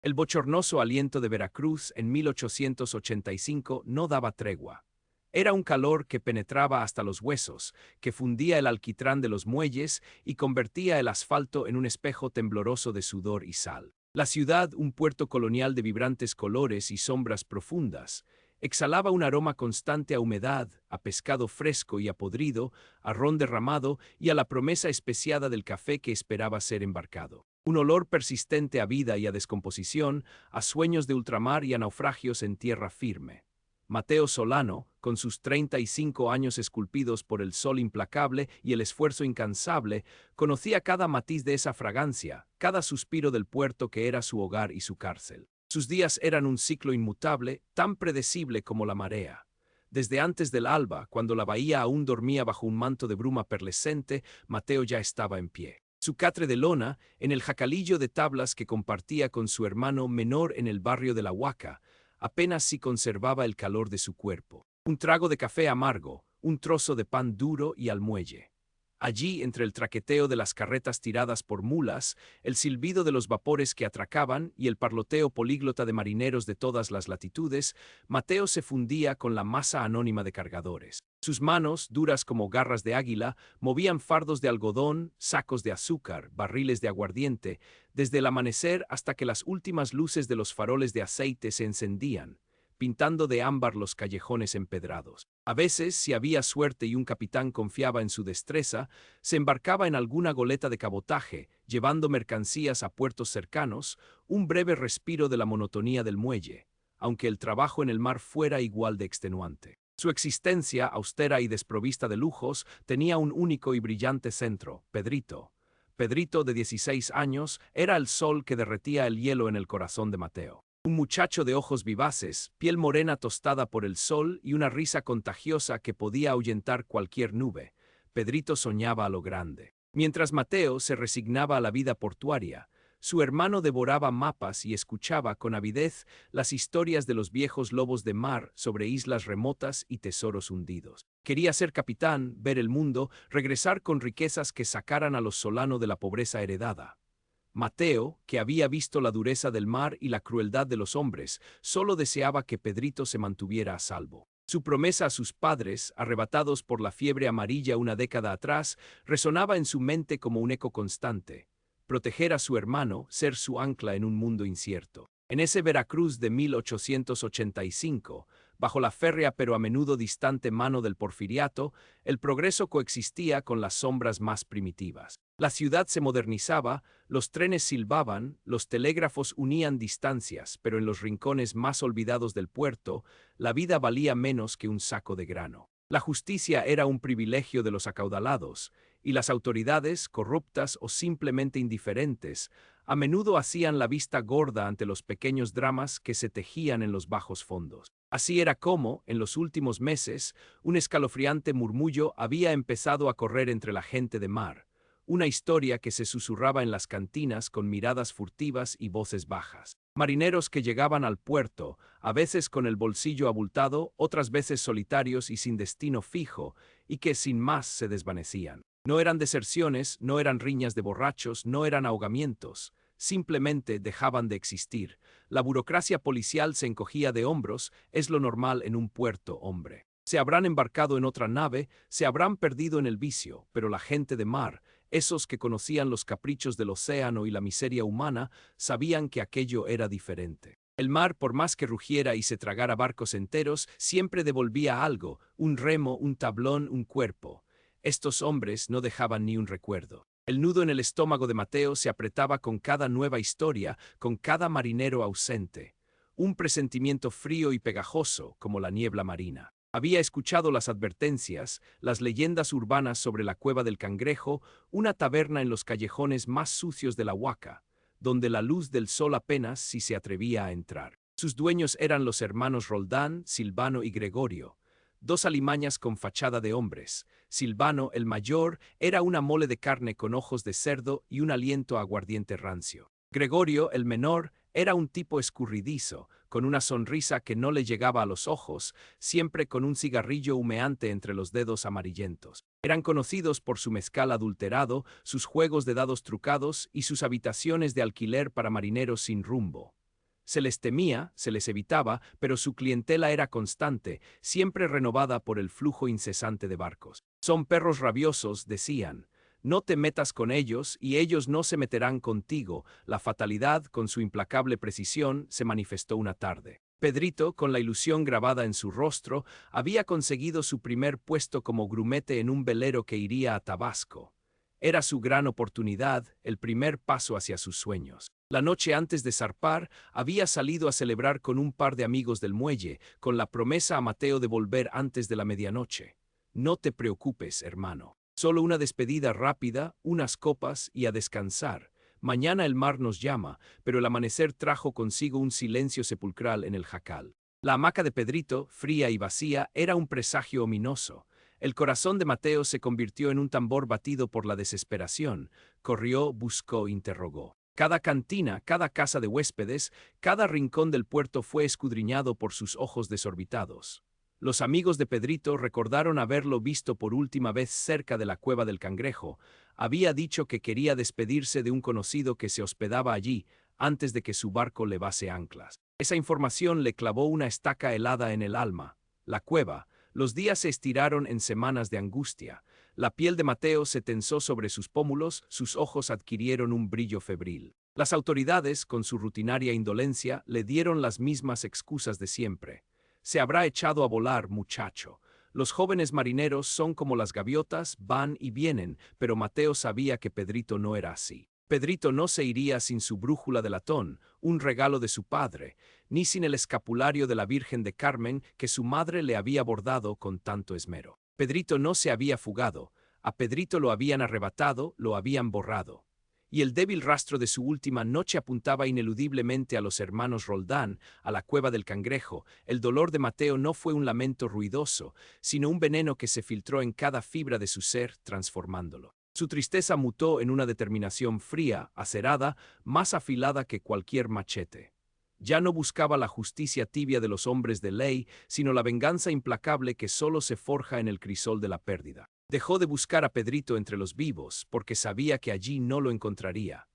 El bochornoso aliento de Veracruz en 1885 no daba tregua. Era un calor que penetraba hasta los huesos, que fundía el alquitrán de los muelles y convertía el asfalto en un espejo tembloroso de sudor y sal. La ciudad, un puerto colonial de vibrantes colores y sombras profundas, exhalaba un aroma constante a humedad, a pescado fresco y a podrido, a ron derramado y a la promesa especiada del café que esperaba ser embarcado. Un olor persistente a vida y a descomposición, a sueños de ultramar y a naufragios en tierra firme. Mateo Solano, con sus 35 años esculpidos por el sol implacable y el esfuerzo incansable, conocía cada matiz de esa fragancia, cada suspiro del puerto que era su hogar y su cárcel. Sus días eran un ciclo inmutable, tan predecible como la marea. Desde antes del alba, cuando la bahía aún dormía bajo un manto de bruma perlescente, Mateo ya estaba en pie. Su catre de lona, en el jacalillo de tablas que compartía con su hermano menor en el barrio de La Huaca, apenas si conservaba el calor de su cuerpo. Un trago de café amargo, un trozo de pan duro y al muelle. Allí, entre el traqueteo de las carretas tiradas por mulas, el silbido de los vapores que atracaban y el parloteo políglota de marineros de todas las latitudes, Mateo se fundía con la masa anónima de cargadores. Sus manos, duras como garras de águila, movían fardos de algodón, sacos de azúcar, barriles de aguardiente, desde el amanecer hasta que las últimas luces de los faroles de aceite se encendían, pintando de ámbar los callejones empedrados. A veces, si había suerte y un capitán confiaba en su destreza, se embarcaba en alguna goleta de cabotaje, llevando mercancías a puertos cercanos, un breve respiro de la monotonía del muelle, aunque el trabajo en el mar fuera igual de extenuante. Su existencia, austera y desprovista de lujos, tenía un único y brillante centro: Pedrito. Pedrito, de 16 años, era el sol que derretía el hielo en el corazón de Mateo. Un muchacho de ojos vivaces, piel morena tostada por el sol y una risa contagiosa que podía ahuyentar cualquier nube, Pedrito soñaba a lo grande. Mientras Mateo se resignaba a la vida portuaria, su hermano devoraba mapas y escuchaba con avidez las historias de los viejos lobos de mar sobre islas remotas y tesoros hundidos. Quería ser capitán, ver el mundo, regresar con riquezas que sacaran a los Solano de la pobreza heredada. Mateo, que había visto la dureza del mar y la crueldad de los hombres, solo deseaba que Pedrito se mantuviera a salvo. Su promesa a sus padres, arrebatados por la fiebre amarilla una década atrás, resonaba en su mente como un eco constante: proteger a su hermano, ser su ancla en un mundo incierto. En ese Veracruz de 1885, bajo la férrea pero a menudo distante mano del porfiriato, el progreso coexistía con las sombras más primitivas. La ciudad se modernizaba, los trenes silbaban, los telégrafos unían distancias, pero en los rincones más olvidados del puerto, la vida valía menos que un saco de grano. La justicia era un privilegio de los acaudalados, y las autoridades, corruptas o simplemente indiferentes, a menudo hacían la vista gorda ante los pequeños dramas que se tejían en los bajos fondos. Así era como, en los últimos meses, un escalofriante murmullo había empezado a correr entre la gente de mar, una historia que se susurraba en las cantinas con miradas furtivas y voces bajas. Marineros que llegaban al puerto, a veces con el bolsillo abultado, otras veces solitarios y sin destino fijo, y que sin más se desvanecían. No eran deserciones, no eran riñas de borrachos, no eran ahogamientos. Simplemente dejaban de existir. La burocracia policial se encogía de hombros, es lo normal en un puerto, hombre. Se habrán embarcado en otra nave, se habrán perdido en el vicio, pero la gente de mar, esos que conocían los caprichos del océano y la miseria humana, sabían que aquello era diferente. El mar, por más que rugiera y se tragara barcos enteros, siempre devolvía algo: un remo, un tablón, un cuerpo. Estos hombres no dejaban ni un recuerdo. El nudo en el estómago de Mateo se apretaba con cada nueva historia, con cada marinero ausente. Un presentimiento frío y pegajoso, como la niebla marina. Había escuchado las advertencias, las leyendas urbanas sobre la cueva del Cangrejo, una taberna en los callejones más sucios de La Huaca, donde la luz del sol apenas si se atrevía a entrar. Sus dueños eran los hermanos Roldán, Silvano y Gregorio, dos alimañas con fachada de hombres. Silvano, el mayor, era una mole de carne con ojos de cerdo y un aliento a aguardiente rancio. Gregorio, el menor, era un tipo escurridizo, con una sonrisa que no le llegaba a los ojos, siempre con un cigarrillo humeante entre los dedos amarillentos. Eran conocidos por su mezcal adulterado, sus juegos de dados trucados y sus habitaciones de alquiler para marineros sin rumbo. Se les temía, se les evitaba, pero su clientela era constante, siempre renovada por el flujo incesante de barcos. Son perros rabiosos, decían. No te metas con ellos y ellos no se meterán contigo. La fatalidad, con su implacable precisión, se manifestó una tarde. Pedrito, con la ilusión grabada en su rostro, había conseguido su primer puesto como grumete en un velero que iría a Tabasco. Era su gran oportunidad, el primer paso hacia sus sueños. La noche antes de zarpar, había salido a celebrar con un par de amigos del muelle, con la promesa a Mateo de volver antes de la medianoche. No te preocupes, hermano. Solo una despedida rápida, unas copas y a descansar. Mañana el mar nos llama, pero el amanecer trajo consigo un silencio sepulcral en el jacal. La hamaca de Pedrito, fría y vacía, era un presagio ominoso. El corazón de Mateo se convirtió en un tambor batido por la desesperación. Corrió, buscó, interrogó. Cada cantina, cada casa de huéspedes, cada rincón del puerto fue escudriñado por sus ojos desorbitados. Los amigos de Pedrito recordaron haberlo visto por última vez cerca de la cueva del Cangrejo. Había dicho que quería despedirse de un conocido que se hospedaba allí antes de que su barco levase anclas. Esa información le clavó una estaca helada en el alma. La cueva. Los días se estiraron en semanas de angustia. La piel de Mateo se tensó sobre sus pómulos, sus ojos adquirieron un brillo febril. Las autoridades, con su rutinaria indolencia, le dieron las mismas excusas de siempre. Se habrá echado a volar, muchacho. Los jóvenes marineros son como las gaviotas, van y vienen, pero Mateo sabía que Pedrito no era así. Pedrito no se iría sin su brújula de latón, un regalo de su padre, ni sin el escapulario de la Virgen de Carmen que su madre le había bordado con tanto esmero. Pedrito no se había fugado, a Pedrito lo habían arrebatado, lo habían borrado. Y el débil rastro de su última noche apuntaba ineludiblemente a los hermanos Roldán, a la cueva del Cangrejo. El dolor de Mateo no fue un lamento ruidoso, sino un veneno que se filtró en cada fibra de su ser, transformándolo. Su tristeza mutó en una determinación fría, acerada, más afilada que cualquier machete. Ya no buscaba la justicia tibia de los hombres de ley, sino la venganza implacable que solo se forja en el crisol de la pérdida. Dejó de buscar a Pedrito entre los vivos, porque sabía que allí no lo encontraría.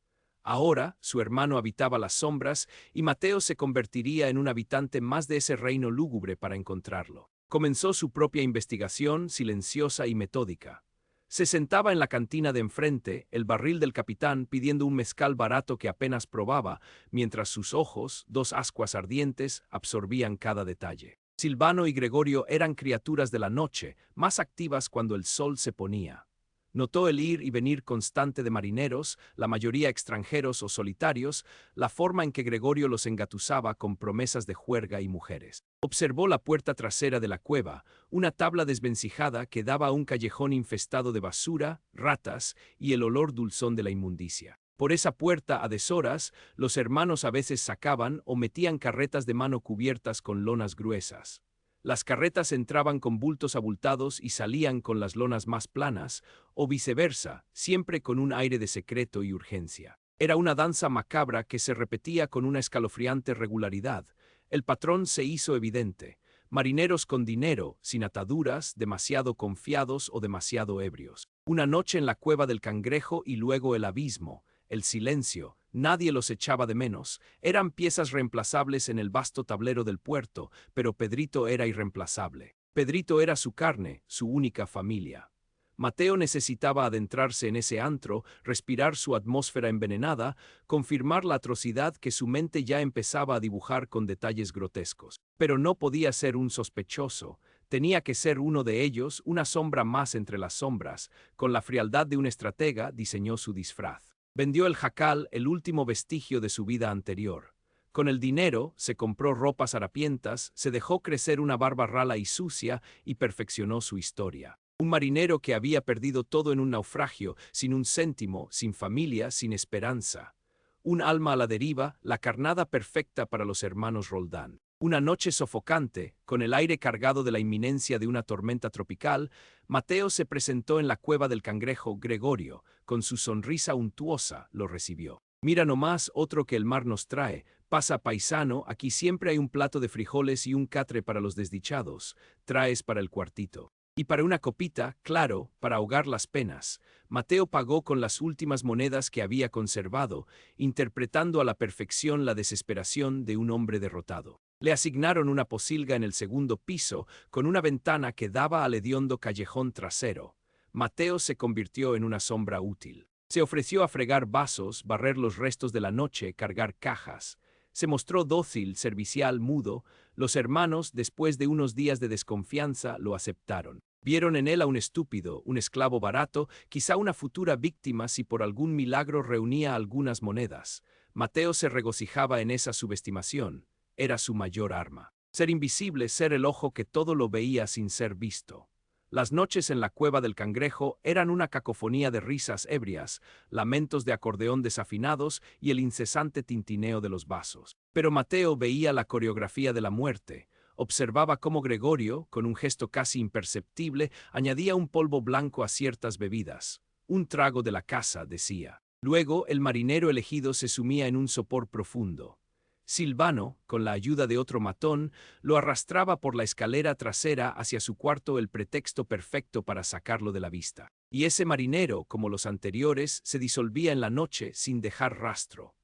Ahora, su hermano habitaba las sombras, y Mateo se convertiría en un habitante más de ese reino lúgubre para encontrarlo. Comenzó su propia investigación, silenciosa y metódica. Se sentaba en la cantina de enfrente, el barril del capitán, pidiendo un mezcal barato que apenas probaba, mientras sus ojos, dos ascuas ardientes, absorbían cada detalle. Silvano y Gregorio eran criaturas de la noche, más activas cuando el sol se ponía. Notó el ir y venir constante de marineros, la mayoría extranjeros o solitarios, la forma en que Gregorio los engatusaba con promesas de juerga y mujeres. Observó la puerta trasera de la cueva, una tabla desvencijada que daba a un callejón infestado de basura, ratas y el olor dulzón de la inmundicia. Por esa puerta, a deshoras, los hermanos a veces sacaban o metían carretas de mano cubiertas con lonas gruesas. Las carretas entraban con bultos abultados y salían con las lonas más planas, o viceversa, siempre con un aire de secreto y urgencia. Era una danza macabra que se repetía con una escalofriante regularidad. El patrón se hizo evidente. Marineros con dinero, sin ataduras, demasiado confiados o demasiado ebrios. Una noche en la cueva del Cangrejo y luego el abismo, el silencio. Nadie los echaba de menos. Eran piezas reemplazables en el vasto tablero del puerto, pero Pedrito era irreemplazable. Pedrito era su carne, su única familia. Mateo necesitaba adentrarse en ese antro, respirar su atmósfera envenenada, confirmar la atrocidad que su mente ya empezaba a dibujar con detalles grotescos. Pero no podía ser un sospechoso. Tenía que ser uno de ellos, una sombra más entre las sombras. Con la frialdad de un estratega, diseñó su disfraz. Vendió el jacal, el último vestigio de su vida anterior. Con el dinero, se compró ropas harapientas, se dejó crecer una barba rala y sucia y perfeccionó su historia. Un marinero que había perdido todo en un naufragio, sin un céntimo, sin familia, sin esperanza. Un alma a la deriva, la carnada perfecta para los hermanos Roldán. Una noche sofocante, con el aire cargado de la inminencia de una tormenta tropical, Mateo se presentó en la cueva del Cangrejo. Gregorio, con su sonrisa untuosa, lo recibió. Mira nomás otro que el mar nos trae. Pasa, paisano, aquí siempre hay un plato de frijoles y un catre para los desdichados. Traes para el cuartito. Y para una copita, claro, para ahogar las penas, Mateo pagó con las últimas monedas que había conservado, interpretando a la perfección la desesperación de un hombre derrotado. Le asignaron una posilga en el segundo piso, con una ventana que daba al hediondo callejón trasero. Mateo se convirtió en una sombra útil. Se ofreció a fregar vasos, barrer los restos de la noche, cargar cajas. Se mostró dócil, servicial, mudo. Los hermanos, después de unos días de desconfianza, lo aceptaron. Vieron en él a un estúpido, un esclavo barato, quizá una futura víctima si por algún milagro reunía algunas monedas. Mateo se regocijaba en esa subestimación. Era su mayor arma. Ser invisible, ser el ojo que todo lo veía sin ser visto. Las noches en la cueva del Cangrejo eran una cacofonía de risas ebrias, lamentos de acordeón desafinados y el incesante tintineo de los vasos. Pero Mateo veía la coreografía de la muerte. Observaba cómo Gregorio, con un gesto casi imperceptible, añadía un polvo blanco a ciertas bebidas. Un trago de la casa, decía. Luego, el marinero elegido se sumía en un sopor profundo. Silvano, con la ayuda de otro matón, lo arrastraba por la escalera trasera hacia su cuarto, el pretexto perfecto para sacarlo de la vista. Y ese marinero, como los anteriores, se disolvía en la noche sin dejar rastro.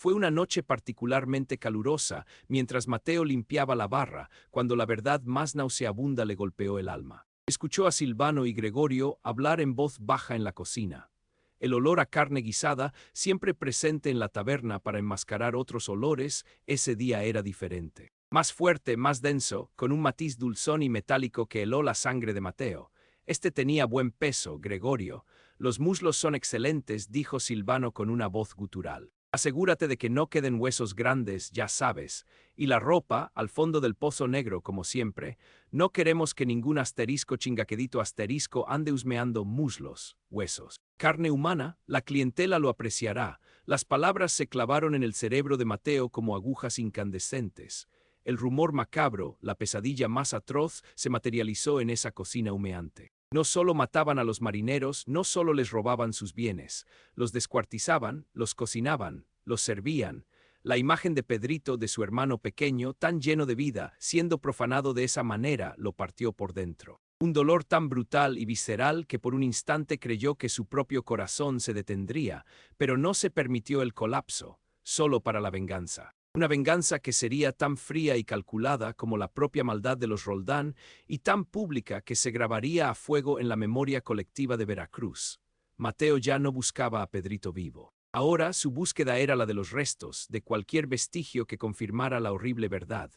Fue una noche particularmente calurosa, mientras Mateo limpiaba la barra, cuando la verdad más nauseabunda le golpeó el alma. Escuchó a Silvano y Gregorio hablar en voz baja en la cocina. El olor a carne guisada, siempre presente en la taberna para enmascarar otros olores, ese día era diferente. Más fuerte, más denso, con un matiz dulzón y metálico que heló la sangre de Mateo. Este tenía buen peso, Gregorio. Los muslos son excelentes, dijo Silvano con una voz gutural. Asegúrate de que no queden huesos grandes, ya sabes. Y la ropa, al fondo del pozo negro, como siempre. No queremos que ningún asterisco chingaquedito asterisco ande husmeando muslos, huesos. Carne humana, la clientela lo apreciará. Las palabras se clavaron en el cerebro de Mateo como agujas incandescentes. El rumor macabro, la pesadilla más atroz, se materializó en esa cocina humeante. No solo mataban a los marineros, no solo les robaban sus bienes, los descuartizaban, los cocinaban, los servían. La imagen de Pedrito, de su hermano pequeño, tan lleno de vida, siendo profanado de esa manera, lo partió por dentro. Un dolor tan brutal y visceral que por un instante creyó que su propio corazón se detendría, pero no se permitió el colapso, solo para la venganza. Una venganza que sería tan fría y calculada como la propia maldad de los Roldán y tan pública que se grabaría a fuego en la memoria colectiva de Veracruz. Mateo ya no buscaba a Pedrito vivo. Ahora su búsqueda era la de los restos, de cualquier vestigio que confirmara la horrible verdad.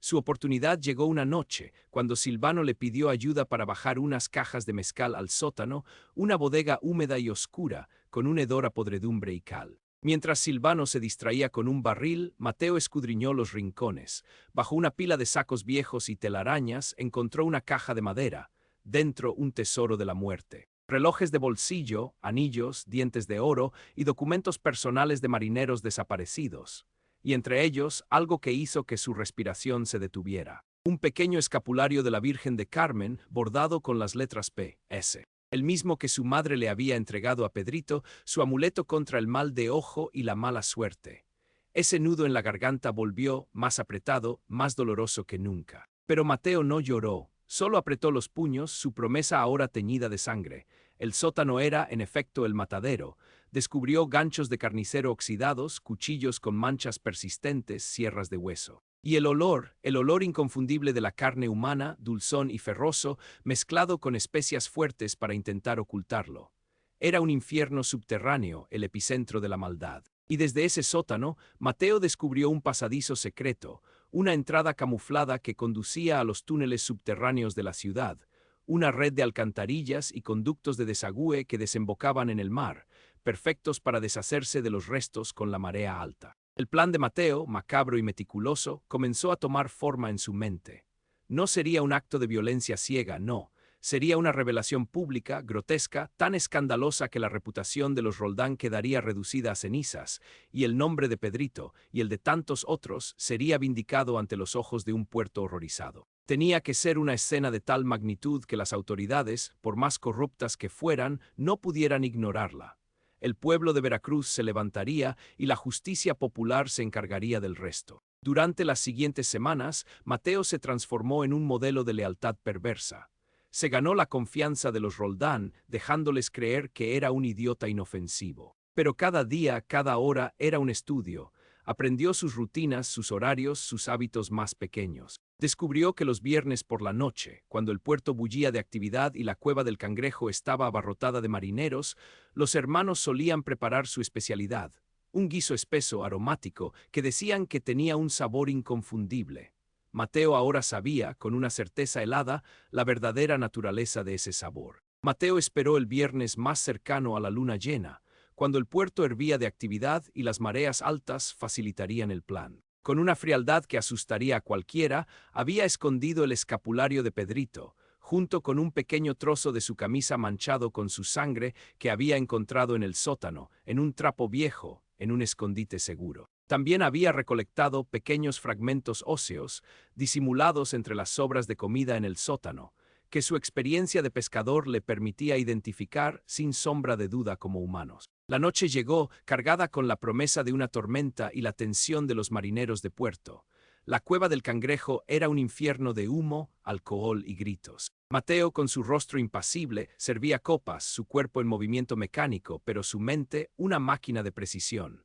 Su oportunidad llegó una noche, cuando Silvano le pidió ayuda para bajar unas cajas de mezcal al sótano, una bodega húmeda y oscura, con un hedor a podredumbre y cal. Mientras Silvano se distraía con un barril, Mateo escudriñó los rincones. Bajo una pila de sacos viejos y telarañas encontró una caja de madera, dentro un tesoro de la muerte. Relojes de bolsillo, anillos, dientes de oro y documentos personales de marineros desaparecidos. Y entre ellos, algo que hizo que su respiración se detuviera. Un pequeño escapulario de la Virgen de Carmen, bordado con las letras P.S. El mismo que su madre le había entregado a Pedrito, su amuleto contra el mal de ojo y la mala suerte. Ese nudo en la garganta volvió, más apretado, más doloroso que nunca. Pero Mateo no lloró, solo apretó los puños, su promesa ahora teñida de sangre. El sótano era, en efecto, el matadero. Descubrió ganchos de carnicero oxidados, cuchillos con manchas persistentes, sierras de hueso. Y el olor inconfundible de la carne humana, dulzón y ferroso, mezclado con especias fuertes para intentar ocultarlo. Era un infierno subterráneo, el epicentro de la maldad. Y desde ese sótano, Mateo descubrió un pasadizo secreto, una entrada camuflada que conducía a los túneles subterráneos de la ciudad, una red de alcantarillas y conductos de desagüe que desembocaban en el mar, perfectos para deshacerse de los restos con la marea alta. El plan de Mateo, macabro y meticuloso, comenzó a tomar forma en su mente. No sería un acto de violencia ciega, no. Sería una revelación pública, grotesca, tan escandalosa que la reputación de los Roldán quedaría reducida a cenizas, y el nombre de Pedrito, y el de tantos otros, sería vindicado ante los ojos de un puerto horrorizado. Tenía que ser una escena de tal magnitud que las autoridades, por más corruptas que fueran, no pudieran ignorarla. El pueblo de Veracruz se levantaría y la justicia popular se encargaría del resto. Durante las siguientes semanas, Mateo se transformó en un modelo de lealtad perversa. Se ganó la confianza de los Roldán, dejándoles creer que era un idiota inofensivo. Pero cada día, cada hora era un estudio. Aprendió sus rutinas, sus horarios, sus hábitos más pequeños. Descubrió que los viernes por la noche, cuando el puerto bullía de actividad y la cueva del Cangrejo estaba abarrotada de marineros, los hermanos solían preparar su especialidad, un guiso espeso, aromático, que decían que tenía un sabor inconfundible. Mateo ahora sabía, con una certeza helada, la verdadera naturaleza de ese sabor. Mateo esperó el viernes más cercano a la luna llena, cuando el puerto hervía de actividad y las mareas altas facilitarían el plan. Con una frialdad que asustaría a cualquiera, había escondido el escapulario de Pedrito, junto con un pequeño trozo de su camisa manchado con su sangre que había encontrado en el sótano, en un trapo viejo, en un escondite seguro. También había recolectado pequeños fragmentos óseos, disimulados entre las sobras de comida en el sótano, que su experiencia de pescador le permitía identificar sin sombra de duda como humanos. La noche llegó, cargada con la promesa de una tormenta y la tensión de los marineros de puerto. La cueva del Cangrejo era un infierno de humo, alcohol y gritos. Mateo, con su rostro impasible, servía copas, su cuerpo en movimiento mecánico, pero su mente una máquina de precisión.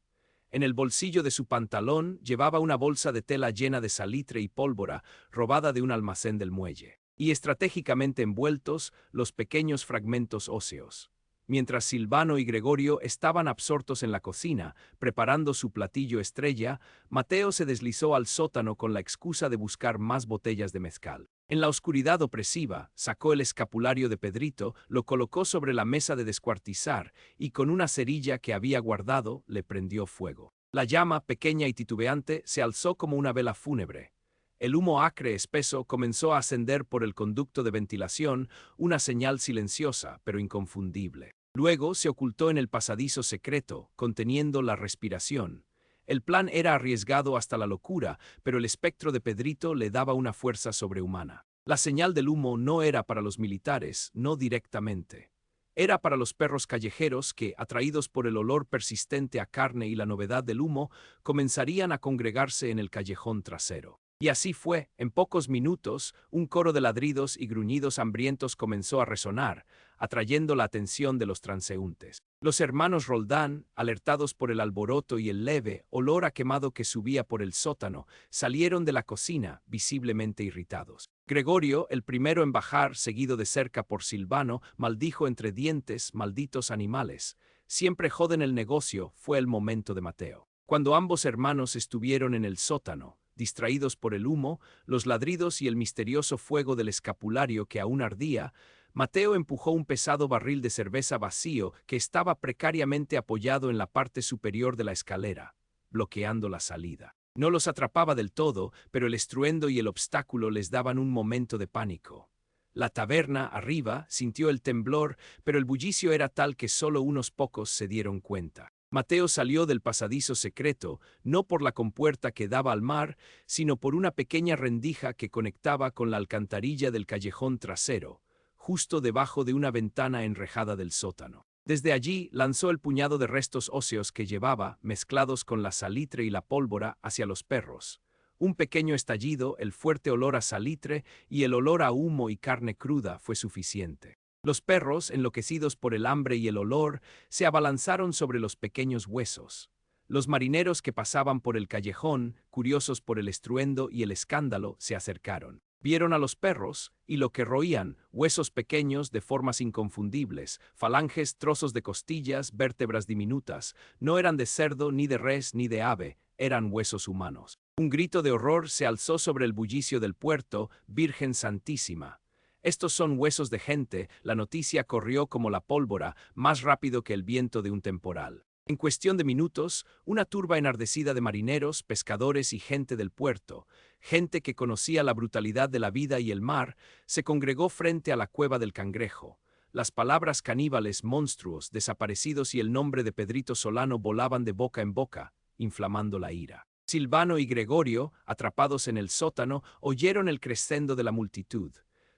En el bolsillo de su pantalón llevaba una bolsa de tela llena de salitre y pólvora, robada de un almacén del muelle, y estratégicamente envueltos los pequeños fragmentos óseos. Mientras Silvano y Gregorio estaban absortos en la cocina, preparando su platillo estrella, Mateo se deslizó al sótano con la excusa de buscar más botellas de mezcal. En la oscuridad opresiva, sacó el escapulario de Pedrito, lo colocó sobre la mesa de descuartizar y con una cerilla que había guardado le prendió fuego. La llama, pequeña y titubeante, se alzó como una vela fúnebre. El humo acre espeso comenzó a ascender por el conducto de ventilación, una señal silenciosa pero inconfundible. Luego se ocultó en el pasadizo secreto, conteniendo la respiración. El plan era arriesgado hasta la locura, pero el espectro de Pedrito le daba una fuerza sobrehumana. La señal del humo no era para los militares, no directamente. Era para los perros callejeros que, atraídos por el olor persistente a carne y la novedad del humo, comenzarían a congregarse en el callejón trasero. Y así fue, en pocos minutos, un coro de ladridos y gruñidos hambrientos comenzó a resonar, atrayendo la atención de los transeúntes. Los hermanos Roldán, alertados por el alboroto y el leve olor a quemado que subía por el sótano, salieron de la cocina, visiblemente irritados. Gregorio, el primero en bajar, seguido de cerca por Silvano, maldijo entre dientes: «Malditos animales. Siempre joden el negocio», fue el momento de Mateo. Cuando ambos hermanos estuvieron en el sótano, distraídos por el humo, los ladridos y el misterioso fuego del escapulario que aún ardía, Mateo empujó un pesado barril de cerveza vacío que estaba precariamente apoyado en la parte superior de la escalera, bloqueando la salida. No los atrapaba del todo, pero el estruendo y el obstáculo les daban un momento de pánico. La taberna, arriba, sintió el temblor, pero el bullicio era tal que solo unos pocos se dieron cuenta. Mateo salió del pasadizo secreto, no por la compuerta que daba al mar, sino por una pequeña rendija que conectaba con la alcantarilla del callejón trasero, justo debajo de una ventana enrejada del sótano. Desde allí lanzó el puñado de restos óseos que llevaba, mezclados con la salitre y la pólvora, hacia los perros. Un pequeño estallido, el fuerte olor a salitre y el olor a humo y carne cruda fue suficiente. Los perros, enloquecidos por el hambre y el olor, se abalanzaron sobre los pequeños huesos. Los marineros que pasaban por el callejón, curiosos por el estruendo y el escándalo, se acercaron. Vieron a los perros, y lo que roían: huesos pequeños de formas inconfundibles, falanges, trozos de costillas, vértebras diminutas. No eran de cerdo, ni de res, ni de ave, eran huesos humanos. Un grito de horror se alzó sobre el bullicio del puerto: «Virgen Santísima! Estos son huesos de gente», la noticia corrió como la pólvora, más rápido que el viento de un temporal. En cuestión de minutos, una turba enardecida de marineros, pescadores y gente del puerto, gente que conocía la brutalidad de la vida y el mar, se congregó frente a la cueva del Cangrejo. Las palabras caníbales, monstruos, desaparecidos y el nombre de Pedrito Solano volaban de boca en boca, inflamando la ira. Silvano y Gregorio, atrapados en el sótano, oyeron el crescendo de la multitud.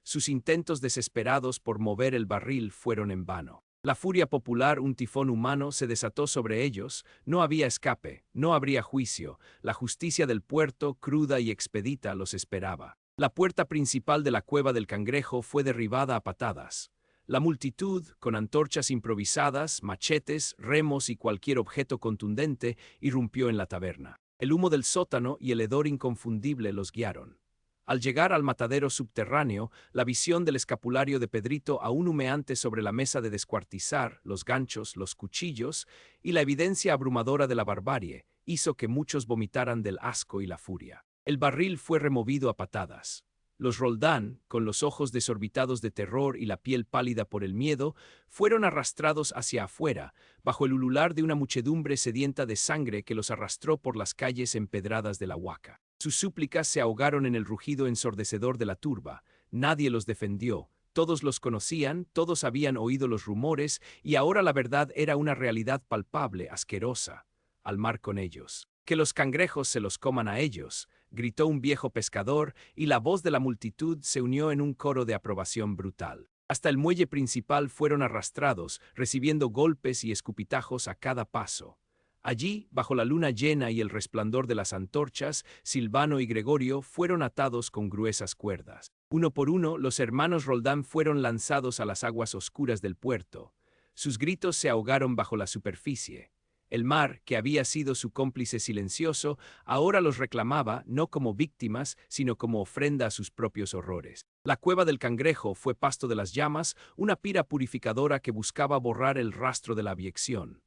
Sus intentos desesperados por mover el barril fueron en vano. La furia popular, un tifón humano, se desató sobre ellos. No había escape, no habría juicio. La justicia del puerto, cruda y expedita, los esperaba. La puerta principal de la cueva del Cangrejo fue derribada a patadas. La multitud, con antorchas improvisadas, machetes, remos y cualquier objeto contundente, irrumpió en la taberna. El humo del sótano y el hedor inconfundible los guiaron. Al llegar al matadero subterráneo, la visión del escapulario de Pedrito aún humeante sobre la mesa de descuartizar, los ganchos, los cuchillos y la evidencia abrumadora de la barbarie, hizo que muchos vomitaran del asco y la furia. El barril fue removido a patadas. Los Roldán, con los ojos desorbitados de terror y la piel pálida por el miedo, fueron arrastrados hacia afuera, bajo el ulular de una muchedumbre sedienta de sangre que los arrastró por las calles empedradas de la Huaca. Sus súplicas se ahogaron en el rugido ensordecedor de la turba. Nadie los defendió. Todos los conocían, todos habían oído los rumores, y ahora la verdad era una realidad palpable, asquerosa. Al mar con ellos. Que los cangrejos se los coman a ellos, gritó un viejo pescador, y la voz de la multitud se unió en un coro de aprobación brutal. Hasta el muelle principal fueron arrastrados, recibiendo golpes y escupitajos a cada paso. Allí, bajo la luna llena y el resplandor de las antorchas, Silvano y Gregorio fueron atados con gruesas cuerdas. Uno por uno, los hermanos Roldán fueron lanzados a las aguas oscuras del puerto. Sus gritos se ahogaron bajo la superficie. El mar, que había sido su cómplice silencioso, ahora los reclamaba no como víctimas, sino como ofrenda a sus propios horrores. La cueva del Cangrejo fue pasto de las llamas, una pira purificadora que buscaba borrar el rastro de la abyección.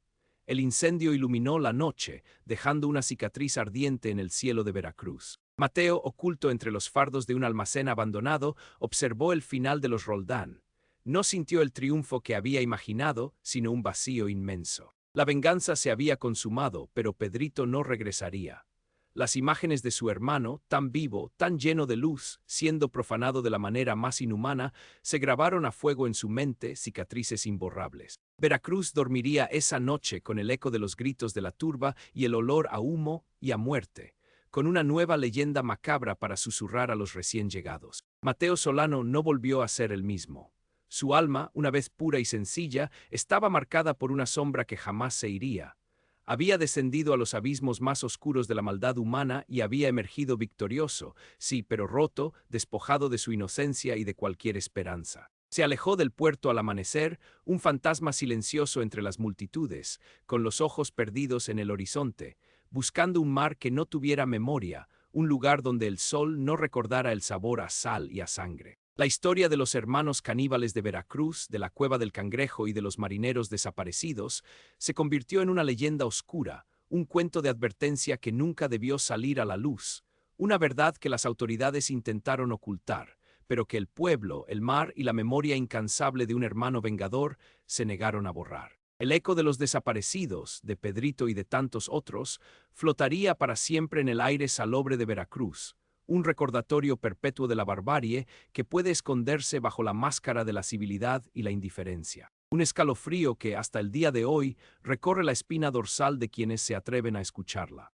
El incendio iluminó la noche, dejando una cicatriz ardiente en el cielo de Veracruz. Mateo, oculto entre los fardos de un almacén abandonado, observó el final de los Roldán. No sintió el triunfo que había imaginado, sino un vacío inmenso. La venganza se había consumado, pero Pedrito no regresaría. Las imágenes de su hermano, tan vivo, tan lleno de luz, siendo profanado de la manera más inhumana, se grabaron a fuego en su mente, cicatrices imborrables. Veracruz dormiría esa noche con el eco de los gritos de la turba y el olor a humo y a muerte, con una nueva leyenda macabra para susurrar a los recién llegados. Mateo Solano no volvió a ser el mismo. Su alma, una vez pura y sencilla, estaba marcada por una sombra que jamás se iría. Había descendido a los abismos más oscuros de la maldad humana y había emergido victorioso, sí, pero roto, despojado de su inocencia y de cualquier esperanza. Se alejó del puerto al amanecer, un fantasma silencioso entre las multitudes, con los ojos perdidos en el horizonte, buscando un mar que no tuviera memoria, un lugar donde el sol no recordara el sabor a sal y a sangre. La historia de los hermanos caníbales de Veracruz, de la Cueva del Cangrejo y de los marineros desaparecidos se convirtió en una leyenda oscura, un cuento de advertencia que nunca debió salir a la luz, una verdad que las autoridades intentaron ocultar, pero que el pueblo, el mar y la memoria incansable de un hermano vengador se negaron a borrar. El eco de los desaparecidos, de Pedrito y de tantos otros, flotaría para siempre en el aire salobre de Veracruz, un recordatorio perpetuo de la barbarie que puede esconderse bajo la máscara de la civilidad y la indiferencia. Un escalofrío que, hasta el día de hoy, recorre la espina dorsal de quienes se atreven a escucharla.